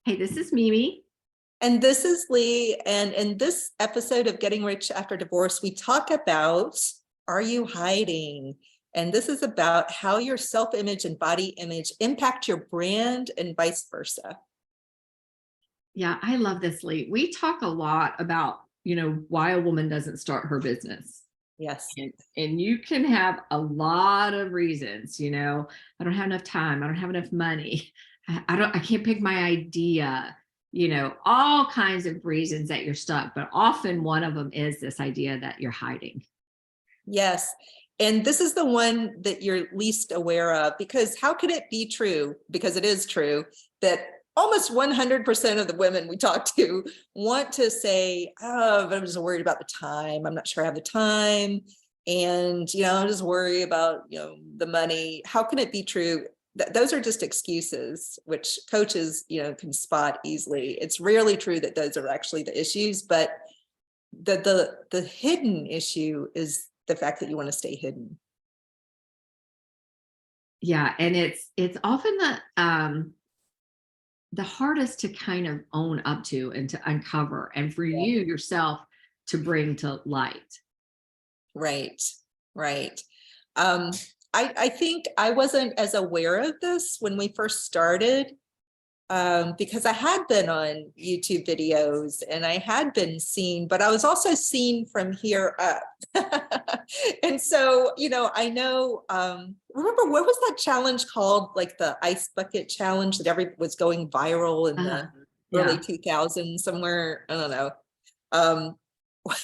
Hey, this is Mimi. And this is Lee. And in this episode of Getting Rich After Divorce, we talk about, are you hiding? And this is about how your self-image and body image impact your brand and vice versa. Yeah, I love this, Lee. We talk a lot about, why a woman doesn't start her business. Yes. And you can have a lot of reasons, I don't have enough time. I don't have enough money. I can't pick my idea, all kinds of reasons that you're stuck. But often one of them is this idea that you're hiding. Yes. And this is the one that you're least aware of, because how could it be true? Because it is true that almost 100% of the women we talk to want to say, oh, but I'm just worried about the time. I'm not sure I have the time. And, I'm just worried about, the money. How can it be true? Those are just excuses, which coaches, can spot easily. It's rarely true that those are actually the issues, but the hidden issue is the fact that you want to stay hidden. Yeah. And it's often the hardest to kind of own up to and to uncover, and for you yourself to bring to light. Right. I think I wasn't as aware of this when we first started, because I had been on YouTube videos and I had been seen, but I was also seen from here up. And so, I know, remember, what was that challenge called? Like the ice bucket challenge that was going viral in the early 2000s somewhere. I don't know.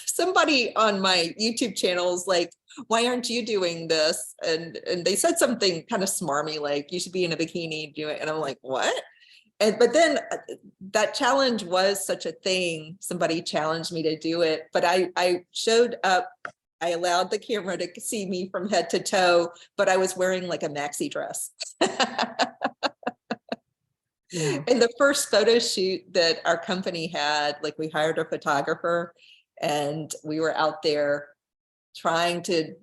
Somebody on my YouTube channel is like, why aren't you doing this? And they said something kind of smarmy, like you should be in a bikini doing it. And I'm like, what? But then that challenge was such a thing. Somebody challenged me to do it, but I showed up. I allowed the camera to see me from head to toe, but I was wearing like a maxi dress. Yeah. And the first photo shoot that our company had, like we hired a photographer and we were out there trying to,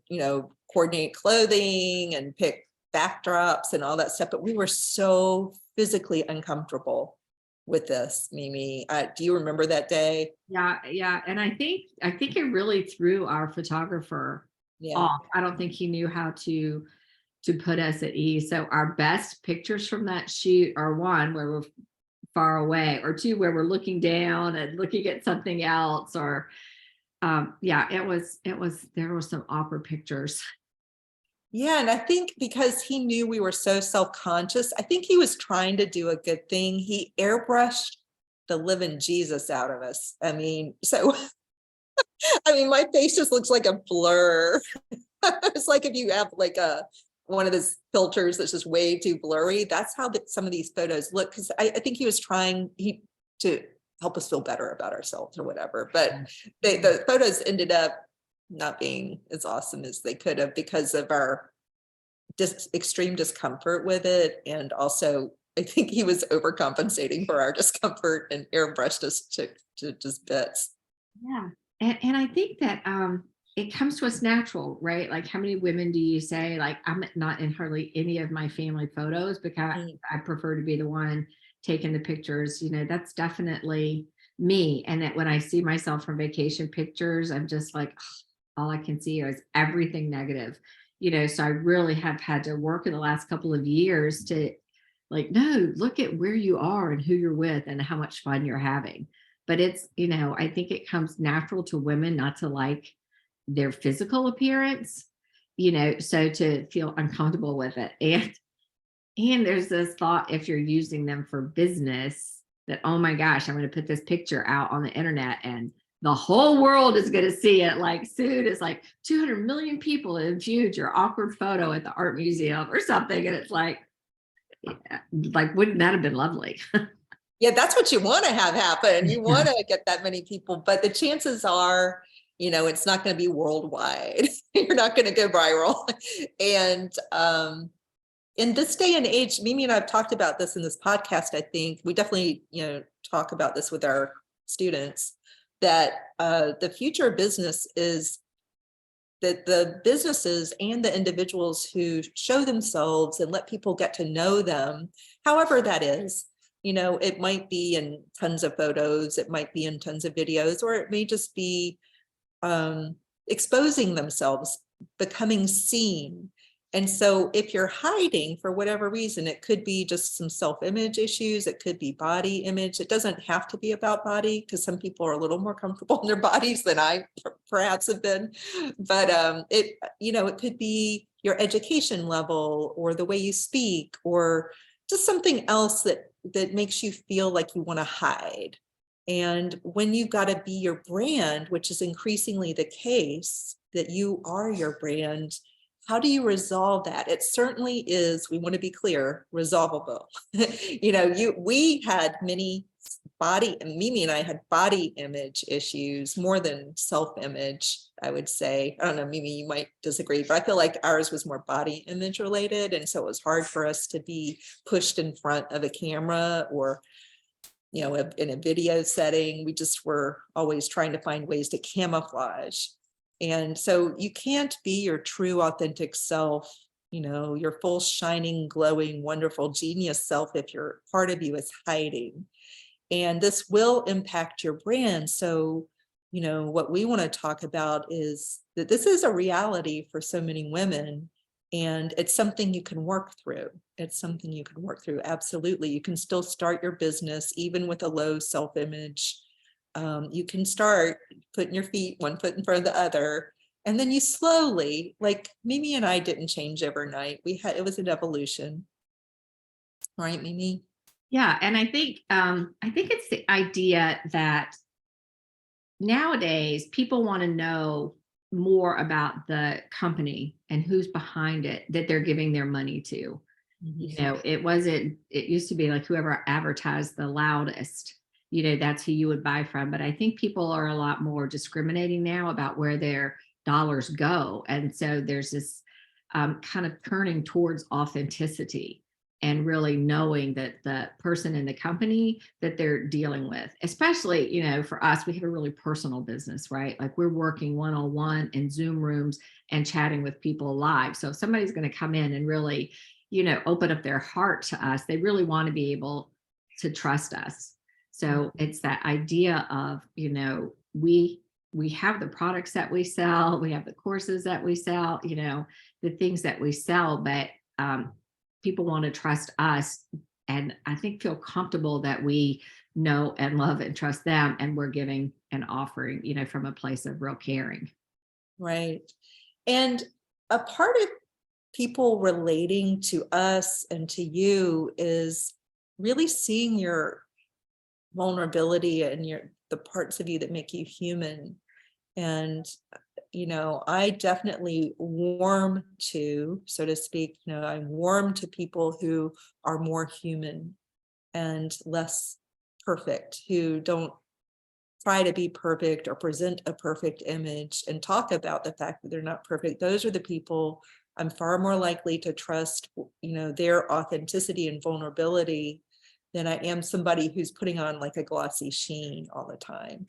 coordinate clothing and pick backdrops and all that stuff. But we were so physically uncomfortable with this, Mimi. Do you remember that day? Yeah. And I think it really threw our photographer off. I don't think he knew how to put us at ease. So our best pictures from that shoot are one where we're far away, or two where we're looking down and looking at something else, or there were some awkward pictures. Yeah. And I think because he knew we were so self-conscious, I think he was trying to do a good thing. He airbrushed the living Jesus out of us. I mean, my face just looks like a blur. It's like if you have like one of those filters that's just way too blurry. That's how some of these photos look. Because I think he was trying to help us feel better about ourselves or whatever. But the photos ended up not being as awesome as they could have because of our extreme discomfort with it. And also, I think he was overcompensating for our discomfort and airbrushed us to just bits. Yeah. And I think that it comes to us natural, right? Like, how many women do you say, like, I'm not in hardly any of my family photos because I prefer to be the one taking the pictures. That's definitely me. And that when I see myself from vacation pictures, I'm just like, all I can see is everything negative, so I really have had to work in the last couple of years to like, no, look at where you are and who you're with and how much fun you're having. But it's, I think it comes natural to women not to like their physical appearance, so to feel uncomfortable with it. And there's this thought, if you're using them for business, that, oh my gosh, I'm going to put this picture out on the internet and the whole world is going to see it. Like soon it's like 200 million people have viewed your awkward photo at the art museum or something. And it's like, wouldn't that have been lovely? Yeah, that's what you want to have happen. You want to get that many people, but the chances are, it's not going to be worldwide. You're not going to go viral. And in this day and age, Mimi and I have talked about this in this podcast. I think we definitely, talk about this with our students, that the future of business is that the businesses and the individuals who show themselves and let people get to know them, however that is, it might be in tons of photos, it might be in tons of videos, or it may just be exposing themselves, becoming seen. And so if you're hiding for whatever reason, it could be just some self-image issues, it could be body image. It doesn't have to be about body, because some people are a little more comfortable in their bodies than I perhaps have been. But it could be your education level, or the way you speak, or just something else that makes you feel like you want to hide. And when you've got to be your brand, which is increasingly the case, that you are your brand, how do you resolve that? It certainly is, we want to be clear, resolvable. We had many Mimi and I had body image issues more than self-image, I would say. I don't know, Mimi, you might disagree, but I feel like ours was more body image related. And so it was hard for us to be pushed in front of a camera, or in a video setting. We just were always trying to find ways to camouflage. And so you can't be your true, authentic self, your full, shining, glowing, wonderful, genius self, if your part of you is hiding. And this will impact your brand. So, what we want to talk about is that this is a reality for so many women. And it's something you can work through. It's something you can work through. Absolutely. You can still start your business, even with a low self-image. You can start putting your feet one foot in front of the other. And then you slowly, like Mimi and I didn't change overnight. It was an evolution. Right, Mimi? Yeah. And I think it's the idea that nowadays people want to know more about the company and who's behind it that they're giving their money to. It used to be like whoever advertised the loudest, that's who you would buy from. But I think people are a lot more discriminating now about where their dollars go. And so there's this kind of turning towards authenticity and really knowing that the person in the company that they're dealing with, especially, for us, we have a really personal business, right? Like we're working one-on-one in Zoom rooms and chatting with people live. So if somebody's going to come in and really, open up their heart to us, they really want to be able to trust us. So it's that idea of, we have the products that we sell, we have the courses that we sell, the things that we sell, but people want to trust us, and I think feel comfortable that we know and love and trust them, and we're giving and offering, from a place of real caring. Right. And a part of people relating to us and to you is really seeing your vulnerability and the parts of you that make you human. And I definitely warm to, so to speak, I'm warm to people who are more human and less perfect, who don't try to be perfect or present a perfect image and talk about the fact that they're not perfect. Those are the people I'm far more likely to trust, their authenticity and vulnerability than I am somebody who's putting on like a glossy sheen all the time.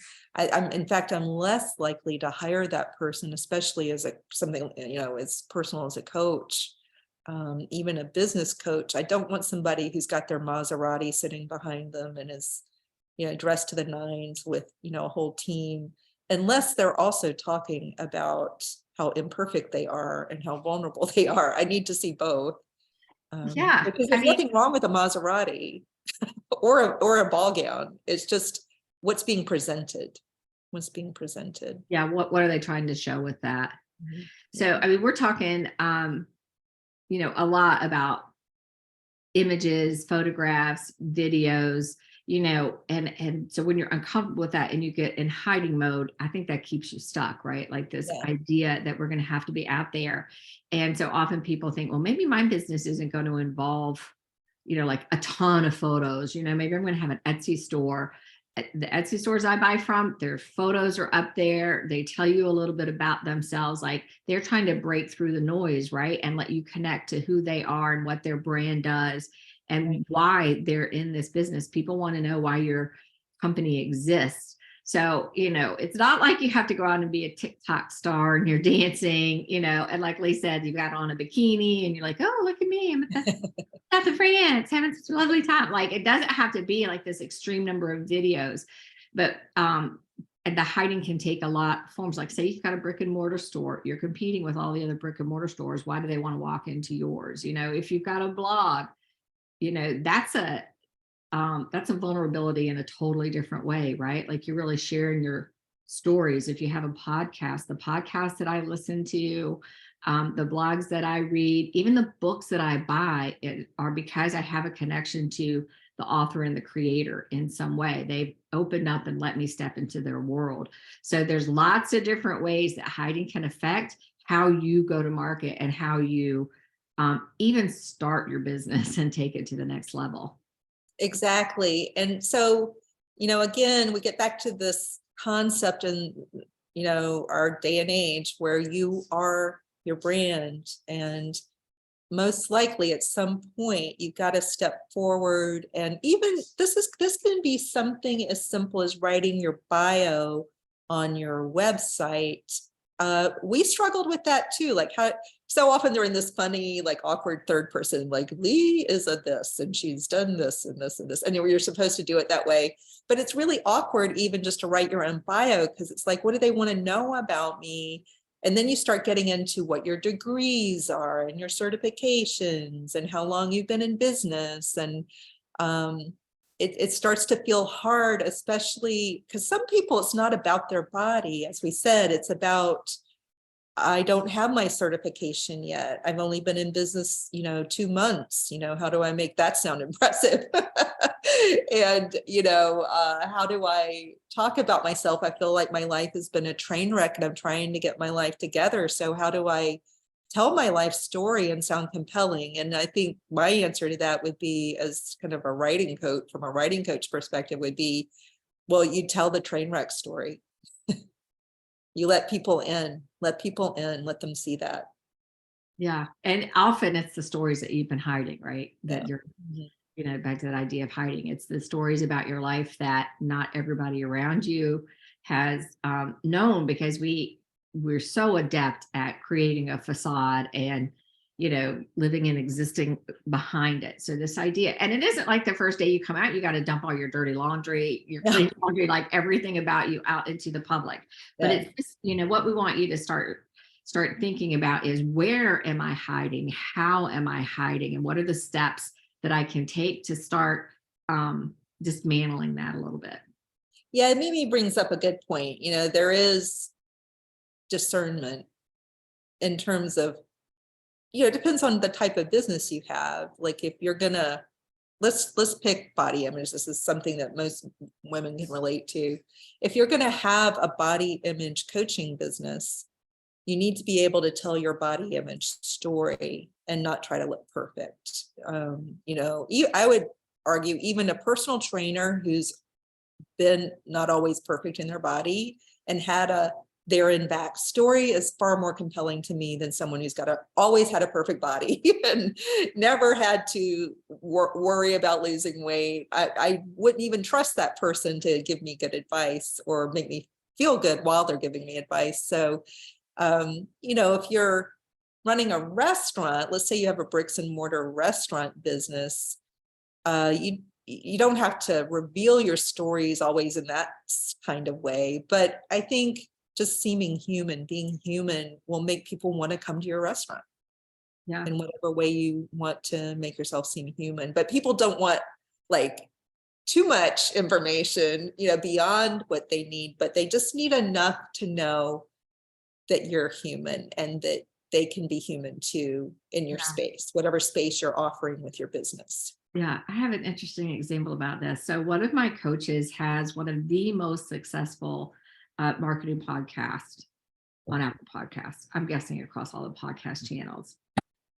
In fact, I'm less likely to hire that person, especially as something, as personal as a coach, even a business coach. I don't want somebody who's got their Maserati sitting behind them and is, dressed to the nines with, a whole team, unless they're also talking about how imperfect they are and how vulnerable they are. I need to see both. Yeah. Because there's nothing wrong with a Maserati or a ball gown. It's just what's being presented. Yeah. What are they trying to show with that? Mhm. So, we're talking, a lot about images, photographs, videos, and so when you're uncomfortable with that and you get in hiding mode, I think that keeps you stuck, right? Like this idea that we're going to have to be out there. And so often people think, well, maybe my business isn't going to involve, like a ton of photos, maybe I'm going to have an Etsy store. The Etsy stores I buy from, their photos are up there. They tell you a little bit about themselves. Like they're trying to break through the noise, right? And let you connect to who they are and what their brand does and why they're in this business. People want to know why your company exists. So, it's not like you have to go out and be a TikTok star and you're dancing, and like Lee said, you got on a bikini and you're like, oh, look at me. I'm at the south of France having such a lovely time. Like, it doesn't have to be like this extreme number of videos, but and the hiding can take a lot of forms. Like, say you've got a brick and mortar store, you're competing with all the other brick and mortar stores. Why do they want to walk into yours? If you've got a blog, that's a vulnerability in a totally different way, right? Like, you're really sharing your stories. If you have a podcast, the podcasts that I listen to, the blogs that I read, even the books that I buy are because I have a connection to the author and the creator in some way. They've opened up and let me step into their world. So there's lots of different ways that hiding can affect how you go to market and how you even start your business and take it to the next level. Exactly. And so, again, we get back to this concept in, our day and age where you are your brand, and most likely at some point you've got to step forward. And even this can be something as simple as writing your bio on your website. We struggled with that too. Like, how so often they're in this funny, like, awkward third person, like, Lee is a this and she's done this and this and this, and you're supposed to do it that way. But it's really awkward even just to write your own bio, because it's like, what do they want to know about me? And then you start getting into what your degrees are and your certifications and how long you've been in business. And it starts to feel hard, especially because some people, it's not about their body. As we said, it's about, I don't have my certification yet. I've only been in business, 2 months. How do I make that sound impressive? And, how do I talk about myself? I feel like my life has been a train wreck and I'm trying to get my life together. So how do I tell my life story and sound compelling? And I think my answer to that would be, as kind of a writing coach, from a writing coach perspective, would be, well, you tell the train wreck story. You let people in, let them see that. Yeah. And often it's the stories that you've been hiding, right? That Yeah. you're, back to that idea of hiding. It's the stories about your life that not everybody around you has known, because we're so adept at creating a facade and, living and existing behind it. So this idea, and it isn't like the first day you come out, you got to dump all your dirty laundry, your Yeah. clean laundry, like everything about you out into the public. But Yeah. it's just, what we want you to start thinking about is, where am I hiding? How am I hiding? And what are the steps that I can take to start dismantling that a little bit? Yeah, it maybe brings up a good point. There is discernment in terms of, it depends on the type of business you have. Like, if you're gonna, let's pick body image. This is something that most women can relate to. If you're gonna have a body image coaching business, you need to be able to tell your body image story and not try to look perfect. I would argue even a personal trainer who's been not always perfect in their body and had a there and back story is far more compelling to me than someone who's always had a perfect body and never had to worry about losing weight. I wouldn't even trust that person to give me good advice or make me feel good while they're giving me advice. So, if you're running a restaurant, let's say you have a bricks and mortar restaurant business, you don't have to reveal your stories always in that kind of way. But I think just seeming human, being human, will make people want to come to your restaurant. Yeah. In whatever way you want to make yourself seem human. But people don't want, like, too much information, beyond what they need, but they just need enough to know that you're human and that they can be human too in your space, whatever space you're offering with your business. Yeah, I have an interesting example about this. So one of my coaches has one of the most successful marketing podcasts on Apple Podcasts. I'm guessing across all the podcast channels.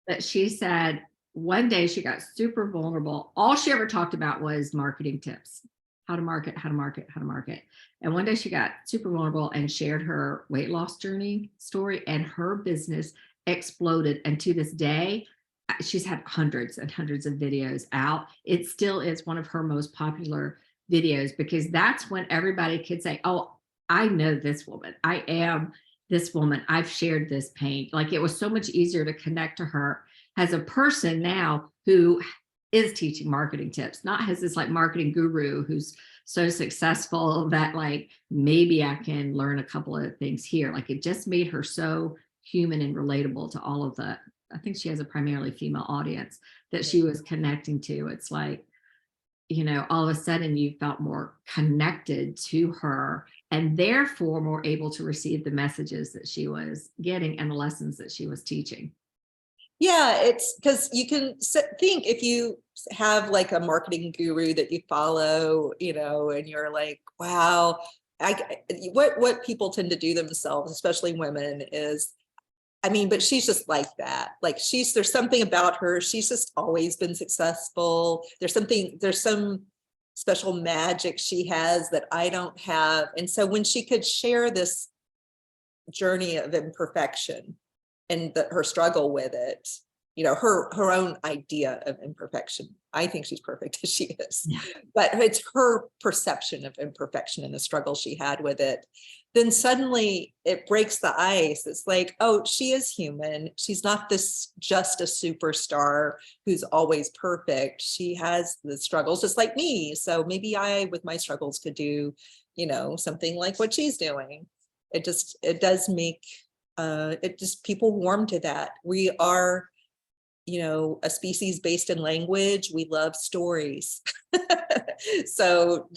But she said one day she got super vulnerable. All she ever talked about was marketing tips, how to market, how to market, how to market. And one day she got super vulnerable and shared her weight loss journey story, and her business exploded. And to this day, she's had hundreds and hundreds of videos out. It still is one of her most popular videos, because that's when everybody could say, oh, I know this woman. I am this woman. I've shared this pain. Like, it was so much easier to connect to her as a person now who is teaching marketing tips, not as this like marketing guru who's so successful that like maybe I can learn a couple of things here. Like, it just made her so human and relatable to all of the, I think she has a primarily female audience that she was connecting to. It's like, all of a sudden you felt more connected to her and therefore more able to receive the messages that she was getting and the lessons that she was teaching. Yeah, it's because you can think if you have like a marketing guru that you follow, and you're like, wow, what people tend to do themselves, especially women, is, I mean, but she's just like that. Like there's something about her. She's just always been successful. There's some special magic she has that I don't have. And so when she could share this journey of imperfection and her struggle with it, her own idea of imperfection. I think she's perfect as she is, Yeah. but it's her perception of imperfection and the struggle she had with it. Then suddenly it breaks the ice. It's like, oh, she is human. She's not just a superstar who's always perfect. She has the struggles just like me. So maybe I, with my struggles, could do, something like what she's doing. It does make, people warm to that. We are, a species based in language. We love stories. So,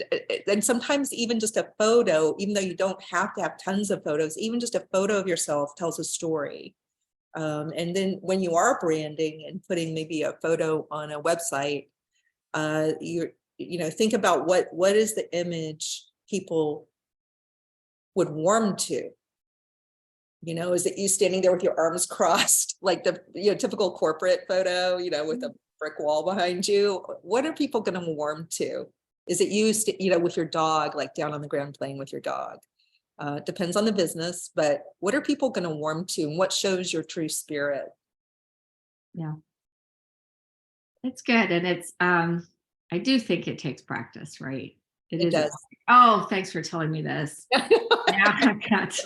and sometimes even just a photo, even though you don't have to have tons of photos, even just a photo of yourself tells a story. And then when you are branding and putting maybe a photo on a website, think about what is the image people would warm to. Is it you standing there with your arms crossed, like the typical corporate photo, with a brick wall behind you? What are people going to warm to? Is it you, with your dog, like down on the ground playing with your dog? Depends on the business, but what are people going to warm to, and what shows your true spirit? Yeah, it's good. And it's, I do think it takes practice, right? It Like, does. oh, thanks for telling me this. Now I've got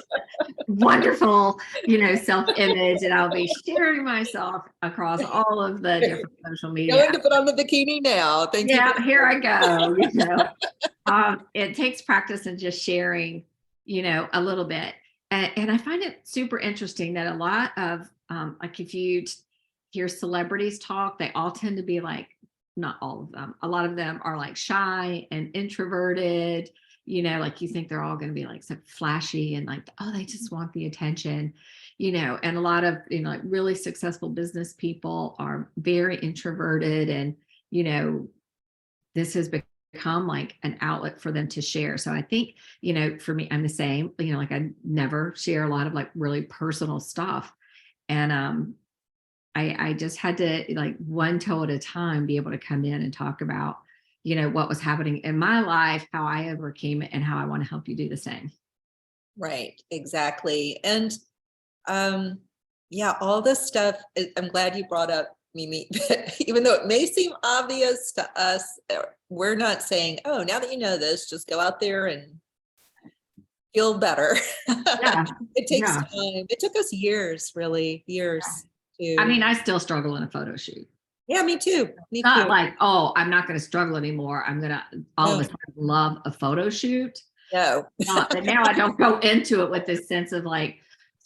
wonderful, self-image, and I'll be sharing myself across all of the different social media. Going to put on the bikini now. Thank you. Yeah, here I go. It takes practice and just sharing, a little bit. And I find it super interesting that a lot of, like, if you hear celebrities talk, they all tend to be like, not all of them, a lot of them are like shy and introverted, like you think they're all going to be like so flashy and like, oh, they just want the attention, and a lot of, like really successful business people are very introverted, and, this has become like an outlet for them to share. So I think, for me, I'm the same, like I never share a lot of like really personal stuff. And I just had to, like, one toe at a time, be able to come in and talk about, what was happening in my life, how I overcame it, and how I want to help you do the same. Right, exactly. And yeah, all this stuff, I'm glad you brought up Mimi, even though it may seem obvious to us, we're not saying, oh, now that you know this, just go out there and feel better. Yeah. It takes Yeah. time. It took us years, really, years I to, mean, I still struggle in a photo shoot. yeah, me too. Me Not too. like, oh, I'm not going to struggle anymore. I'm going to all of No, a sudden love a photo shoot. no. But now I don't go into it with this sense of like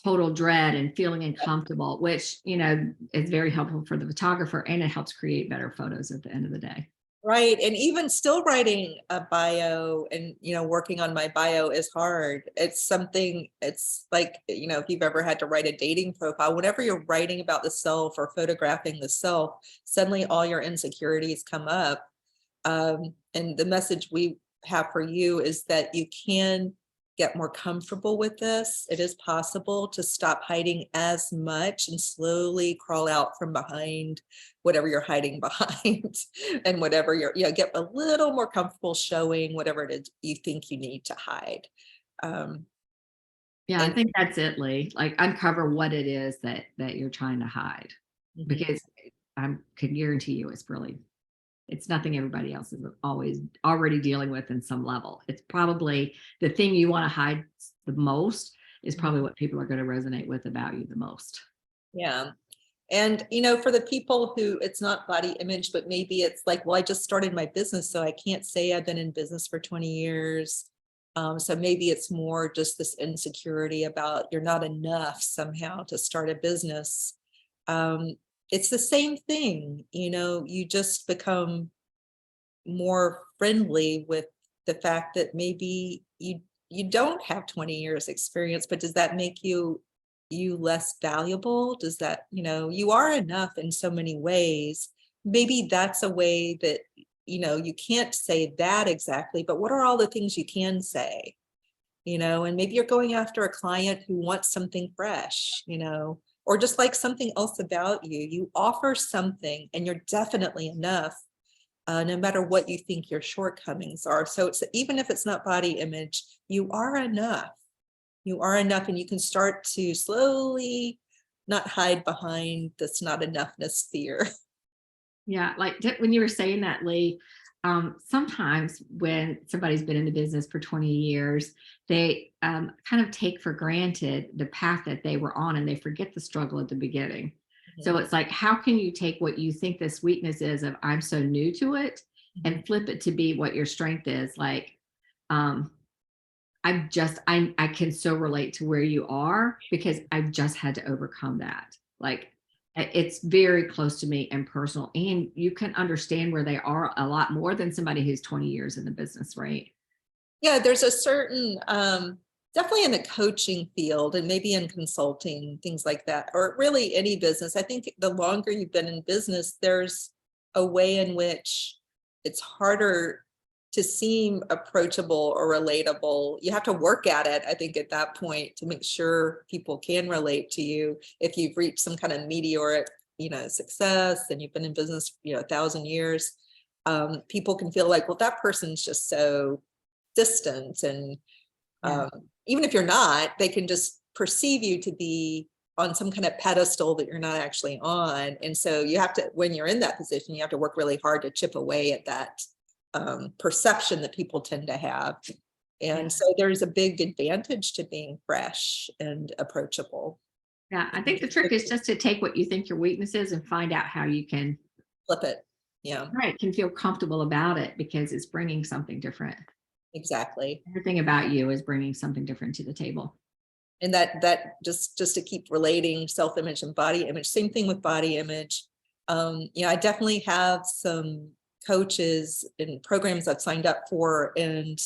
total dread and feeling uncomfortable, which, is very helpful for the photographer, and it helps create better photos at the end of the day. Right. And even still writing a bio and, working on my bio is hard. It's something, it's like, if you've ever had to write a dating profile, whenever you're writing about the self or photographing the self, suddenly all your insecurities come up. And the message we have for you is that you can get more comfortable with this. It is possible to stop hiding as much and slowly crawl out from behind whatever you're hiding behind and whatever get a little more comfortable showing whatever it is you think you need to hide. Yeah, I And think that's it, Lee. Like, uncover what it is that you're trying to hide, mhm. because I can guarantee you it's really It's nothing everybody else is always already dealing with in some level. It's probably the thing you want to hide the most is probably what people are going to resonate with about you the most. Yeah. And, for the people who it's not body image, but maybe it's like, well, I just started my business, so I can't say I've been in business for 20 years. So maybe it's more just this insecurity about you're not enough somehow to start a business. It's the same thing, you just become more friendly with the fact that maybe you don't have 20 years experience, but does that make you less valuable? Does that, you are enough in so many ways. Maybe that's a way that, you can't say that exactly, but what are all the things you can say? And maybe you're going after a client who wants something fresh, or just like something else about you. You offer something and you're definitely enough, no matter what you think your shortcomings are. So it's, even if it's not body image, you are enough. You are enough, and you can start to slowly not hide behind this not enoughness fear. Yeah, like when you were saying that, Lee, sometimes when somebody's been in the business for 20 years, they kind of take for granted the path that they were on and they forget the struggle at the beginning. So it's like, how can you take what you think this weakness is of I'm so new to it and flip it to be what your strength is? Like, I can so relate to where you are because I've just had to overcome that. Like, it's very close to me and personal, and you can understand where they are a lot more than somebody who's 20 years in the business, right? Yeah, there's a certain, definitely in the coaching field and maybe in consulting, things like that, or really any business. I think the longer you've been in business, there's a way in which it's harder to seem approachable or relatable. You have to work at it, I think, at that point to make sure people can relate to you. If you've reached some kind of meteoric, success and you've been in business, 1,000 years, people can feel like, well, that person's just so distant. And even if you're not, they can just perceive you to be on some kind of pedestal that you're not actually on. And so you have to, when you're in that position, you have to work really hard to chip away at that perception that people tend to have. And so there's a big advantage to being fresh and approachable. Yeah, I think the trick is just to take what you think your weakness is and find out how you can Flip it. Yeah, can feel comfortable about it because it's bringing something different. exactly. Everything about you is bringing something different to the table. And that just to keep relating self-image and body image, same thing with body image. I definitely have some coaches and programs I've signed up for, and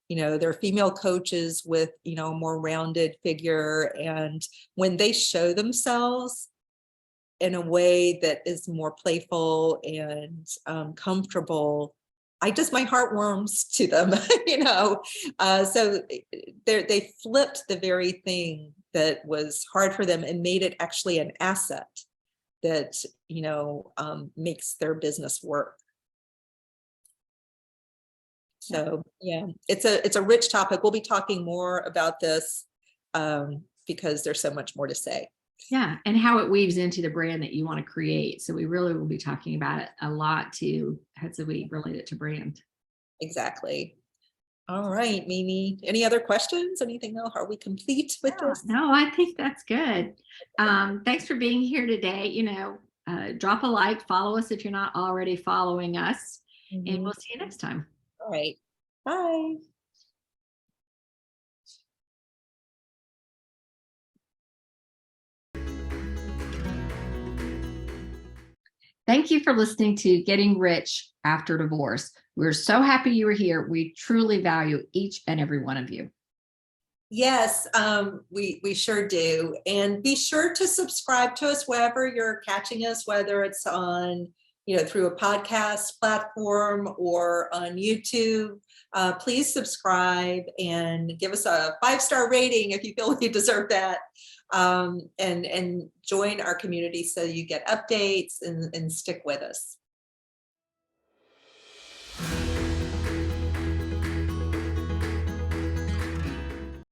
they're female coaches with a more rounded figure, and when they show themselves in a way that is more playful and comfortable, my heart warms to them. So they flipped the very thing that was hard for them and made it actually an asset that makes their business work. So yeah, it's a rich topic. We'll be talking more about this because there's so much more to say. Yeah, and how it weaves into the brand that you want to create. So we really will be talking about it a lot too, as we relate it to brand. Exactly. All right, Mimi. Any other questions? Anything else? Are we complete with this? No, I think that's good. Thanks for being here today. Drop a like, follow us if you're not already following us, and we'll see you next time. All right. Bye. Thank you for listening to Getting Rich After Divorce. We're so happy you were here. We truly value each and every one of you. Yes, we sure do. And be sure to subscribe to us wherever you're catching us, whether it's on, through a podcast platform or on YouTube. Please subscribe and give us a 5-star rating if you feel you deserve that. And join our community so you get updates and stick with us.